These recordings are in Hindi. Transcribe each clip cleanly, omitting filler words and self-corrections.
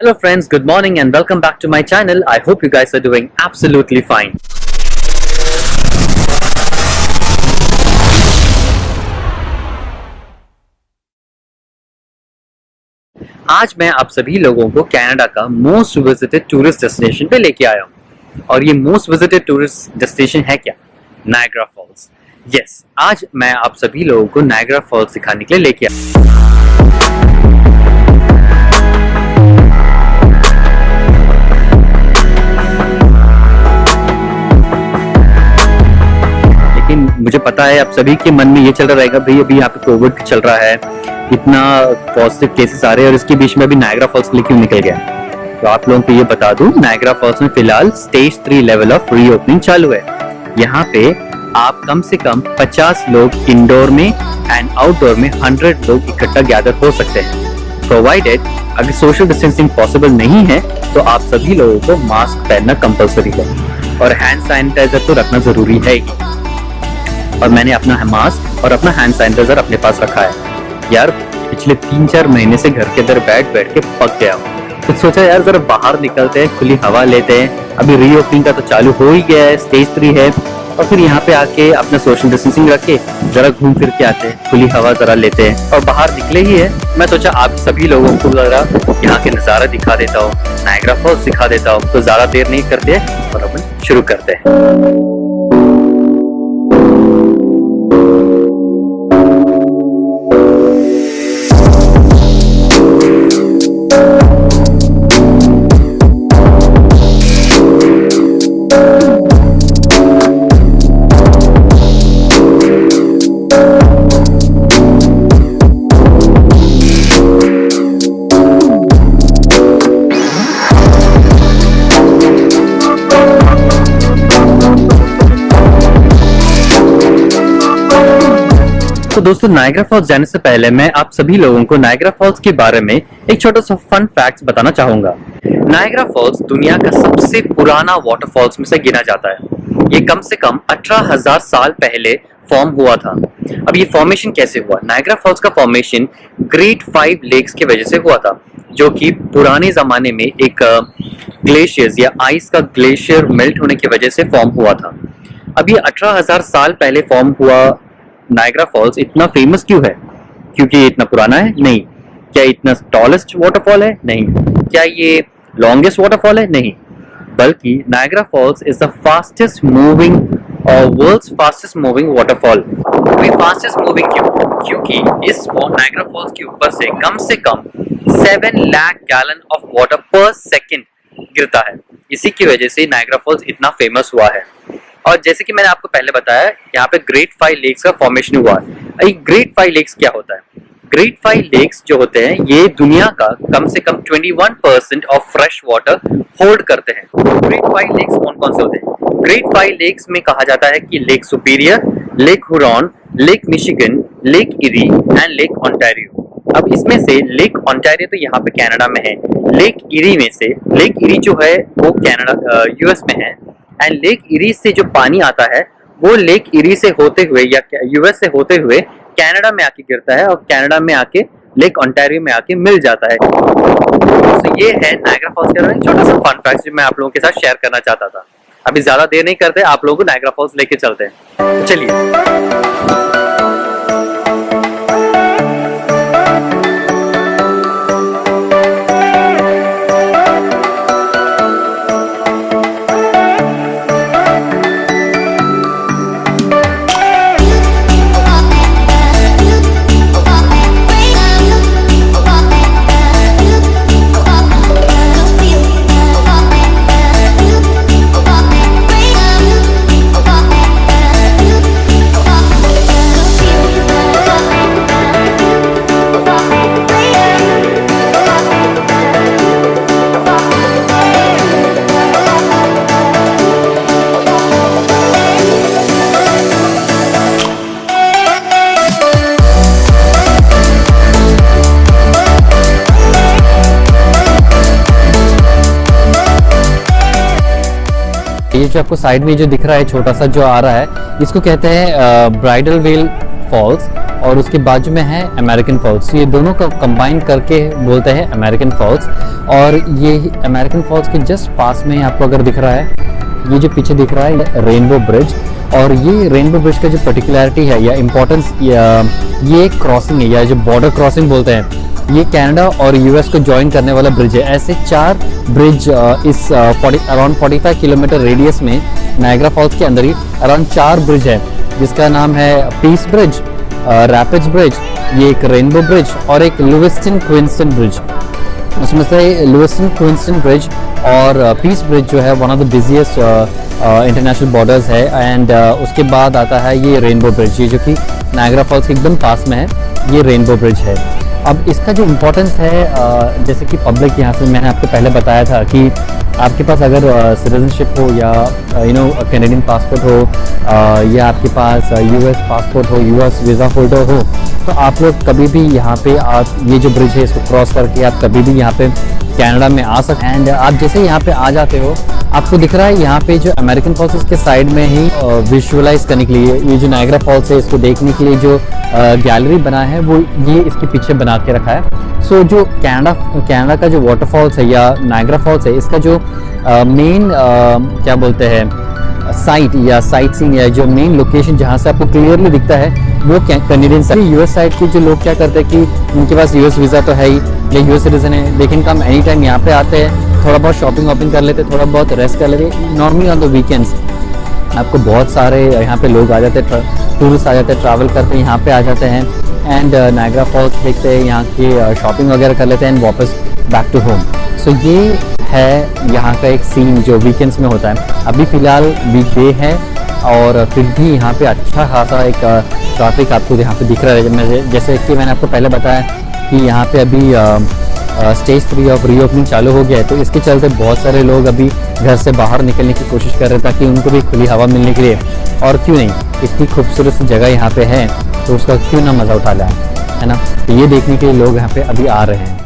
Hello friends, good morning and welcome back to my channel. I hope you guys are doing absolutely fine. आज मैं आप सभी लोगों को कनाडा का मोस्ट विजिटेड टूरिस्ट डेस्टिनेशन पे लेके आया हूँ और ये मोस्ट विजिटेड टूरिस्ट डेस्टिनेशन है क्या? Niagara false. यस, आज मैं आप सभी लोगों को नायग्रा फॉल्स दिखाने के लिए लेके आया। मुझे पता है आप सभी के मन में ये चल रहा रहेगा, भाई अभी यहाँ पे कोविड चल रहा है, इतना पॉजिटिव केसेस आ रहे हैं और इसके बीच में अभी नायग्रा फॉल्स के लिए क्यों निकल गया। तो आप लोगों को ये बता दूं, नायग्रा फॉल्स में फिलहाल स्टेज 3 लेवल ऑफ रीओपनिंग चालू है। यहाँ पे आप कम से कम 50 लोग इंडोर में एंड आउटडोर में 100 लोग इकट्ठा गैदर हो सकते हैं, प्रोवाइडेड अगर सोशल डिस्टेंसिंग पॉसिबल नहीं है तो आप सभी लोगों को मास्क पहनना कंपल्सरी है और हैंड सैनिटाइजर तो रखना जरूरी है ही। और मैंने अपना मास्क और अपना हैंड सैनिटाइजर अपने पास रखा है। यार पिछले 3-4 महीने से घर के अंदर बैठ के पक गया हूँ, तो सोचा यार जरा बाहर निकलते हैं, खुली हवा लेते हैं। अभी रीओपनिंग का तो चालू हो ही गया है, स्टेज 3 है, और फिर यहाँ पे आके अपना सोशल डिस्टेंसिंग रख के जरा घूम फिर के आते हैं, खुली हवा जरा लेते हैं और बाहर निकले ही है। मैं सोचा आप सभी लोगों को जरा यहाँ के नज़ारा दिखा देता हूँ, नायग्रा फॉल्स दिखा देता हूँ। तो ज्यादा देर नहीं करते और अपन शुरू करते हैं। तो दोस्तों, नायग्रा फॉल्स जाने से पहले मैं आप सभी लोगों को नायग्रा फॉल्स के बारे में एक छोटा सा फन फैक्ट बताना चाहूंगा। नायग्रा फॉल्स दुनिया का सबसे पुराना वाटरफॉल्स में से गिना जाता है। ये कम से कम 18,000 साल पहले फॉर्म हुआ था। अब ये फॉर्मेशन कैसे हुआ? नायग्रा फॉल्स का फॉर्मेशन ग्रेट 5 लेक्स की वजह से हुआ था, जो कि पुराने जमाने में एक ग्लेशियर्स या आइस का ग्लेशियर मेल्ट होने की वजह से फॉर्म हुआ था। अब ये 18,000 साल पहले फॉर्म हुआ नायग्रा फॉल्स इतना फेमस क्यों है? क्योंकि ये इतना पुराना है? नहीं। क्या इतना टॉलेस्ट वाटरफॉल है? नहीं। क्या ये लॉन्गेस्ट वाटरफॉल है? नहीं। बल्कि Niagara Falls is the fastest moving और world's fastest moving waterfall. Fastest moving क्यों? क्योंकि इस नायग्रा फॉल्स के ऊपर से कम 7 lakh gallon of water per second गिरता है। इसी की वजह से नायग्रा फॉल्स इतना फेमस हुआ है। और जैसे कि मैंने आपको पहले बताया, यहाँ पे ग्रेट 5 लेक्स का फॉर्मेशन हुआ है। ग्रेट 5 लेक्स क्या होता है? ग्रेट 5 लेक्स जो होते हैं ये दुनिया का कम से कम 21% ऑफ फ्रेश वाटर होल्ड करते हैं। ग्रेट 5 लेक्स कौन कौन से होते हैं? ग्रेट 5 लेक्स में कहा जाता है कि lake superior, lake Huron, lake Michigan, lake eri and lake Ontario. अब इसमें से लेक ओंटारियो तो यहाँ पे कनाडा में है। लेक इरी जो है वो कनाडा यूएस में है। एंड लेक इरी से जो पानी आता है वो लेक इरी से होते हुए या यूएस से होते हुए कनाडा में आके गिरता है और कनाडा में आके लेक ओंटारियो में आके मिल जाता है। तो ये है नायग्रा फॉल्स के बारे में छोटा सा फन फैक्ट जो मैं आप लोगों के साथ शेयर करना चाहता था। अभी ज्यादा देर नहीं करते, आप लोगों को नायग्रा फॉल्स लेके चलते हैं। तो चलिए। ये जो आपको साइड में जो दिख रहा है छोटा सा जो आ रहा है, इसको कहते हैं ब्राइडल वेल फॉल्स। और उसके बाजू में है अमेरिकन फॉल्स। ये दोनों को कंबाइन करके बोलते हैं अमेरिकन फॉल्स। और ये अमेरिकन फॉल्स के जस्ट पास में आपको अगर दिख रहा है, ये जो पीछे दिख रहा है रेनबो ब्रिज। और ये रेनबो ब्रिज का जो पर्टिकुलरिटी है या इम्पोर्टेंस, ये एक क्रॉसिंग है या जो बॉर्डर क्रॉसिंग बोलते हैं, ये कनाडा और यूएस को ज्वाइन करने वाला ब्रिज है। ऐसे 4 ब्रिज इस अराउंड 45 किलोमीटर रेडियस में नायग्रा फॉल्स के अंदर ही अराउंड 4 ब्रिज है, जिसका नाम है पीस ब्रिज, रैपिड्स ब्रिज, ये एक रेनबो ब्रिज और एक लुइस्टन क्विंसटन ब्रिज। उसमें से लुइस्टन क्विंसटन ब्रिज और पीस ब्रिज जो है one of the busiest international borders है। एंड उसके बाद आता है ये रेनबो ब्रिज, ये जो कि नायग्रा फॉल्स के एकदम पास में है, ये रेनबो ब्रिज है। अब इसका जो इम्पोर्टेंस है, जैसे कि पब्लिक, यहाँ से मैंने आपको पहले बताया था कि आपके पास अगर सिटीजनशिप हो या कैनेडियन पासपोर्ट हो या आपके पास यूएस पासपोर्ट हो, यूएस वीज़ा होल्डर हो, तो आप लोग कभी भी यहाँ पे आप ये जो ब्रिज है इसको क्रॉस करके आप कभी भी यहाँ पे कनाडा में आ सकते हैं। एंड आप जैसे यहाँ पे आ जाते हो, आपको दिख रहा है यहाँ पे जो अमेरिकन फॉल्स इसके साइड में ही विजुअलाइज करने के लिए, ये जो नायग्रा फॉल्स है इसको देखने के लिए जो गैलरी बना है वो ये इसके पीछे बना के रखा है। सो जो कनाडा का जो वाटरफॉल्स है या नायग्रा फॉल्स है, इसका जो मेन क्या बोलते हैं साइट या साइट सीन या जो मेन लोकेशन जहाँ से आपको क्लियरली दिखता है वो कैनेडियन साइड। यूएस साइड के जो लोग क्या करते हैं कि उनके पास यूएस वीज़ा तो है ही या यूएस सिटीजन है, लेकिन कम एनी टाइम यहाँ पे आते हैं, थोड़ा बहुत शॉपिंग वॉपिंग कर लेते, थोड़ा बहुत रेस्ट कर लेते। नॉर्मली ऑन द वीकेंड्स आपको बहुत सारे यहाँ पे लोग आ जाते हैं, टूरिस्ट आ जाते हैं, ट्रैवल करते हैं, यहाँ पे आ जाते हैं एंड नायग्रा फॉल्स देखते हैं, यहाँ की शॉपिंग वगैरह कर लेते हैं एंड वापस बैक टू होम। सो ये है यहाँ का एक सीन जो वीकेंड्स में होता है। अभी फ़िलहाल वीकडे है और फिर भी यहाँ पे अच्छा खासा एक ट्रैफिक आपको यहाँ पे दिख रहा है। जैसे कि मैंने आपको पहले बताया कि यहाँ पे अभी स्टेज 3 ऑफ रीओपनिंग चालू हो गया है, तो इसके चलते बहुत सारे लोग अभी घर से बाहर निकलने की कोशिश कर रहे हैं ताकि उनको भी खुली हवा मिलने के लिए। और क्यों नहीं, इतनी खूबसूरत सी जगह यहाँ पे है तो उसका क्यों ना मज़ा उठा लें, है ना। तो ये देखने के लिए लोग यहाँ पे अभी आ रहे हैं।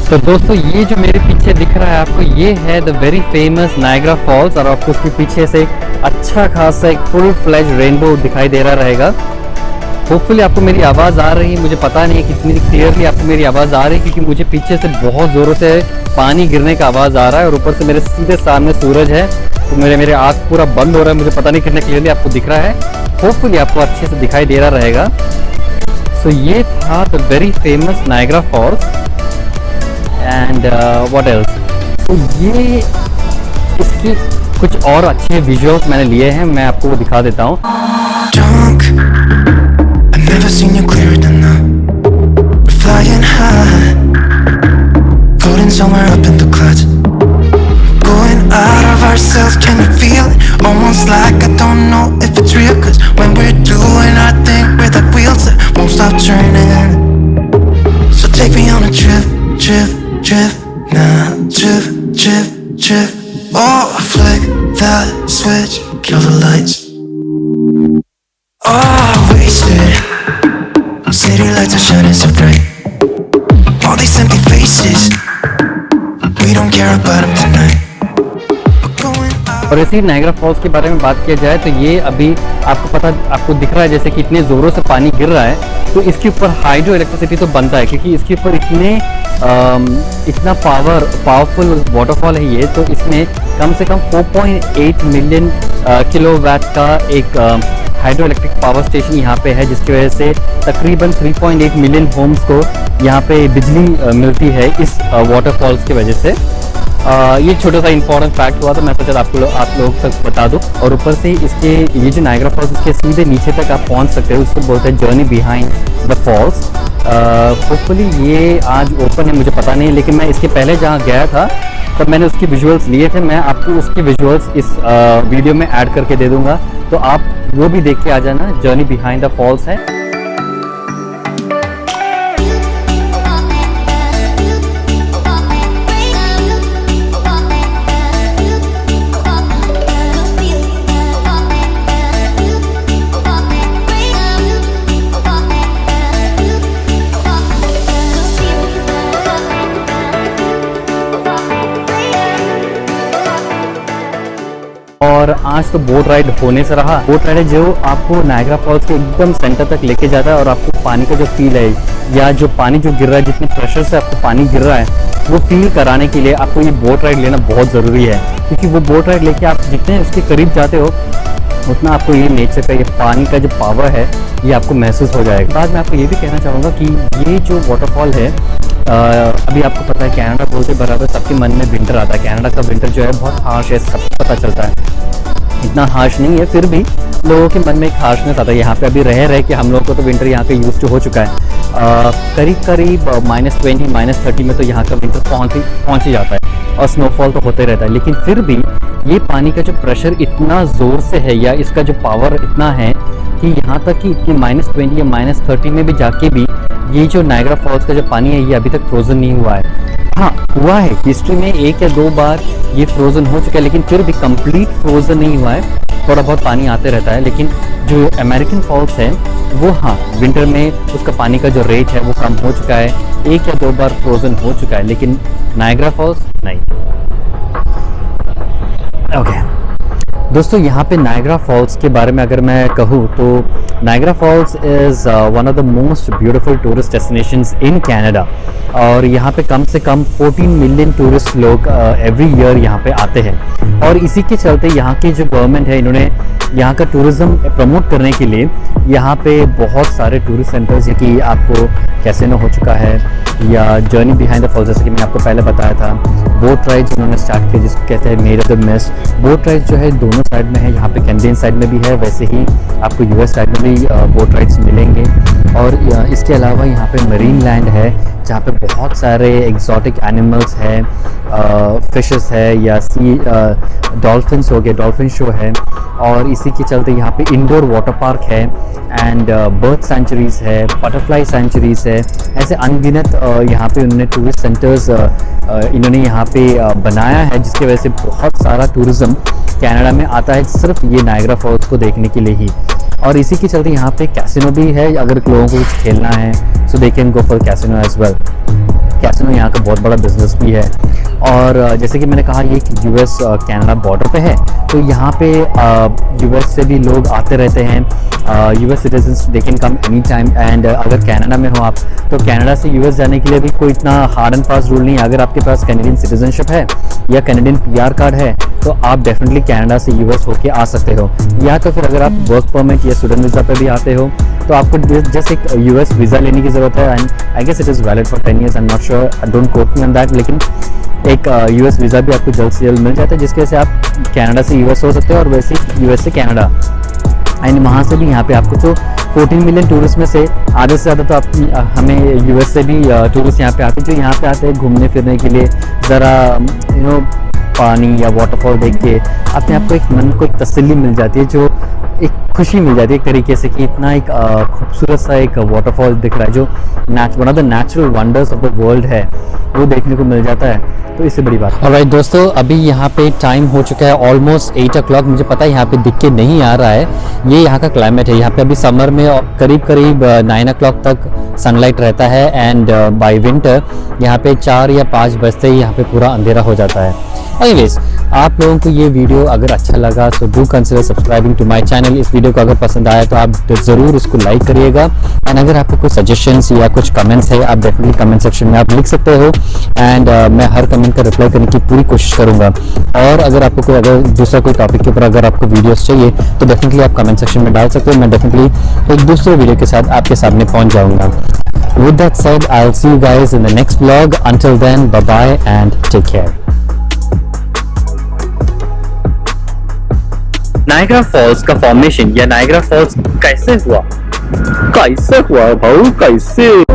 तो दोस्तों ये जो मेरे पीछे दिख रहा है आपको, ये है the very famous Niagara false और आपको उसके पीछे से अच्छा खासा एक फुल फ्लैज रेनबो दिखाई दे रहा रहेगा। होपफुली आपको मेरी आवाज़ आ रही है, मुझे पता नहीं है कितनी क्लियरली आपको मेरी आवाज़ आ रही है, क्योंकि मुझे पीछे से बहुत ज़ोरों से पानी गिरने का आवाज़ आ रहा है और ऊपर से मेरे सीधे सामने सूरज है, तो मेरे आँख पूरा बंद हो रहा है। मुझे पता नहीं कितने क्लियरली आपको दिख रहा है, होपफुली आपको अच्छे से दिखाई दे रहा रहेगा। सो ये था the very famous Niagara false and what else. तो ये इसकी कुछ और अच्छे विजुअल्स मैंने लिए हैं, मैं आपको वो दिखा देता हूँ। Drift, now drift, drift, drift. Oh, flick that switch, kill the lights. Oh, wasted. City lights are shining so bright. All these empty faces, we don't care about them tonight. और इसी नायग्रा फॉल्स के बारे में बात किया जाए तो ये अभी आपको दिख रहा है जैसे कि इतने ज़ोरों से पानी गिर रहा है, तो इसके ऊपर हाइड्रो इलेक्ट्रिसिटी तो बनता है, क्योंकि इसके ऊपर इतना पावरफुल वाटरफॉल है ये। तो इसमें कम से कम 4.8 मिलियन किलोवाट का एक हाइड्रो इलेक्ट्रिक पावर स्टेशन यहाँ पे है, जिसकी वजह से तकरीबन 3.8 मिलियन होम्स को यहाँ पे बिजली मिलती है इस वाटरफॉल्स की वजह से। ये छोटा सा इंपॉर्टेंट फैक्ट हुआ, तो मैं सोचा आप लोग तक बता दूं। और ऊपर से इसके ये जो नायग्रा फॉल्स इसके सीधे नीचे तक आप पहुंच सकते हो, उसको बोलते हैं journey behind the falls. Hopefully ये आज ओपन है, मुझे पता नहीं, लेकिन मैं इसके पहले जहाँ गया था तब मैंने उसके विजुअल्स लिए थे। मैं आपको उसके विजुअल्स इस वीडियो में ऐड करके दे दूँगा, तो आप वो भी देख के आ जाना। जर्नी बिहाइंड द फॉल्स है। और आज तो बोट राइड होने से रहा। बोट राइड है जो आपको नायग्रा फॉल्स के एकदम सेंटर तक लेके जाता है और आपको पानी का जो फील है या जो पानी जो गिर रहा है, जितने प्रेशर से आपको पानी गिर रहा है, वो फील कराने के लिए आपको ये बोट राइड लेना बहुत ज़रूरी है। क्योंकि वो बोट राइड लेके आप जितने उसके करीब जाते हो उतना आपको ये नेचर का, ये पानी का जो पावर है, ये आपको महसूस हो जाएगा। बाद में आपको ये भी कहना चाहूँगा कि ये जो वाटरफॉल है, अभी आपको पता है कनाडा बोलते बराबर सबके मन में विंटर आता है। कनाडा का विंटर जो है बहुत हार्श है, सबको पता चलता है। इतना हार्श नहीं है, फिर भी लोगों के मन में एक हार्शनेस आता है। यहाँ पे अभी रह के हम लोग को तो विंटर यहाँ पे यूज टू हो चुका है। करीब -20 -30 में तो यहाँ का विंटर पहुँच ही जाता है और स्नोफॉल तो होते रहता है। लेकिन फिर भी ये पानी का जो प्रेशर इतना ज़ोर से है या इसका जो पावर इतना है कि यहाँ तक कि -20 या -30 में भी जाके भी ये जो नायग्रा फॉल्स का जो पानी है ये अभी तक फ्रोज़न नहीं हुआ है। हाँ, हुआ है हिस्ट्री में 1 या 2 बार ये फ्रोज़न हो चुका है, लेकिन फिर भी कंप्लीट फ्रोज़न नहीं हुआ है। थोड़ा बहुत पानी आते रहता है। लेकिन जो अमेरिकन फॉल्स है वो, हाँ, विंटर में उसका पानी का जो रेट है वो कम हो चुका है। 1 या 2 बार फ्रोज़न हो चुका है, लेकिन नायग्रा फॉल्स नहीं। ओके दोस्तों, यहाँ पे नायग्रा फॉल्स के बारे में अगर मैं कहूँ तो Niagara false is one of the most beautiful tourist destinations in Canada. और यहाँ पे कम से कम 14 मिलियन टूरिस्ट लोग एवरी ईयर यहाँ पे आते हैं। और इसी के चलते यहाँ की जो गवर्नमेंट है, इन्होंने यहाँ का टूरिज़्म प्रमोट करने के लिए यहाँ पे बहुत सारे टूरिस्ट सेंटर्स, जैसे कि आपको कैसीनो हो चुका है या जर्नी बिहाइंड द फॉल्स, जैसे कि मैंने आपको पहले बताया था। बोट राइड्स उन्होंने स्टार्ट किया जिसको कहते हैं made of the mist. Boat rides जो है दोनों साइड में है, यहाँ पे कैनेडियन साइड में भी है, वैसे ही आपको यूएस साइड में भी बोट राइड्स मिलेंगे। और इसके अलावा यहाँ पे मरीन लैंड है जहाँ पे बहुत सारे एग्जॉटिक एनिमल्स हैं, फिशेस है या सी डॉल्फिन्स हो गए, डॉल्फिन शो है। और इसी के चलते यहाँ पे इंडोर वाटर पार्क है एंड बर्ड सेंचुरीज है, बटरफ्लाई सेंचुरीज है। ऐसे अनगिनत यहाँ पे उन्होंने टूरिस्ट सेंटर्स इन्होंने यहाँ पे बनाया है, जिसकी वजह से बहुत सारा टूरिज़्म कनाडा में आता है सिर्फ ये नायग्रा फॉल्स को देखने के लिए ही। और इसी के चलते यहाँ पे कैसीनो भी है, अगर लोगों को कुछ खेलना है so they can go for casino as well. Casino यहाँ का बहुत बड़ा बिजनेस भी है। और जैसे कि मैंने कहा ये यूएस कनाडा बॉर्डर पे है, तो यहाँ पे यूएस से भी लोग आते रहते हैं। US citizens they can come any time. And अगर कनाडा में हो आप तो कनाडा से यूएस जाने के लिए भी कोई इतना हार्ड एंड फास्ट रूल नहीं है। अगर आपके पास कैनेडियन सिटीजनशिप है या कैनेडियन पीआर कार्ड है तो आप डेफिनेटली कनाडा से यूएस होके आ सकते हो। या तो फिर अगर आप वर्क परमिट या स्टूडेंट वीज़ा पे भी आते हो तो आपको जस्ट एक यूएस वीज़ा लेने की ज़रूरत है। And I guess it is valid for 10 years, I am not sure, don't quote me on that. लेकिन एक यूएस वीज़ा भी आपको जल्द से जल्द मिल जाता है, जिसकी वजह से आप कनाडा से यूएस हो सकते हो और वैसे यूएस से कनाडा। एंड वहाँ से भी यहाँ पे आपको तो 14 मिलियन टूरिस्ट में से आधे से ज़्यादा तो आप हमें यूएस से भी टूरिस्ट यहाँ पे आते हैं, जो यहाँ पे आते हैं घूमने फिरने के लिए, ज़रा पानी या वाटरफॉल देख के अपने आप को एक मन को एक तसल्ली मिल जाती है, जो एक खुशी मिल जाती है एक तरीके से कि इतना एक खूबसूरत सा एक वाटरफॉल दिख रहा है, जो one of the natural wonders of the world है, वो देखने को मिल जाता है। तो इससे बड़ी बात। ऑलराइट दोस्तों, अभी यहाँ पे टाइम हो चुका है ऑलमोस्ट 8 o'clock। मुझे पता है यहाँ पे दिख के नहीं आ रहा है, ये यहाँ का क्लाइमेट है। यहाँ पे अभी समर में करीब 9 o'clock तक सनलाइट रहता है एंड बाय विंटर यहाँ पे 4 या 5 बजते ही यहाँ पे पूरा अंधेरा हो जाता है। एनीवेज, आप लोगों को ये वीडियो अगर अच्छा लगा तो do consider subscribing to my channel. इस वीडियो को अगर पसंद आया तो आप ज़रूर इसको लाइक करिएगा। एंड अगर आपको कोई सजेशंस या कुछ कमेंट्स है आप डेफिनेटली कमेंट सेक्शन में आप लिख सकते हो। एंड मैं हर कमेंट का रिप्लाई करने की पूरी कोशिश करूँगा। और अगर आपको कोई अगर दूसरा कोई टॉपिक के ऊपर अगर आपको वीडियोस चाहिए तो डेफिनेटली आप कमेंट सेक्शन में डाल सकते हो। मैं डेफिनेटली एक दूसरे वीडियो के साथ आपके सामने पहुँच जाऊँगा। With that said, I'll see you guys in the next vlog. Until then, bye bye and take care. Niagara false का फॉर्मेशन या नायग्रा फॉल्स कैसे हुआ भाऊ, कैसे?